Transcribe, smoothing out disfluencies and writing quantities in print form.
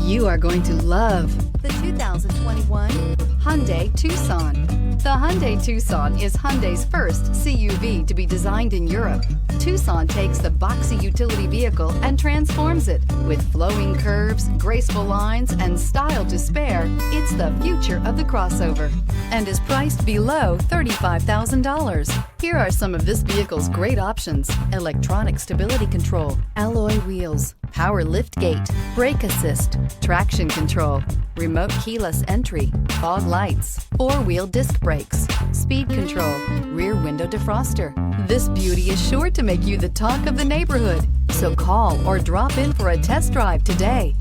You are going to love the 2021 Hyundai Tucson. The Hyundai Tucson is Hyundai's first CUV to be designed in Europe. Tucson takes the boxy utility vehicle and transforms it. With flowing curves, graceful lines, and style to spare, it's the future of the crossover and is priced below $35,000. Here are some of this vehicle's great options: electronic stability control, alloy wheels, power lift gate, brake assist, traction control, remote keyless entry, fog lights, four-wheel disc brakes, speed control, rear window defroster. This beauty is sure to make you the talk of the neighborhood. So call or drop in for a test drive today.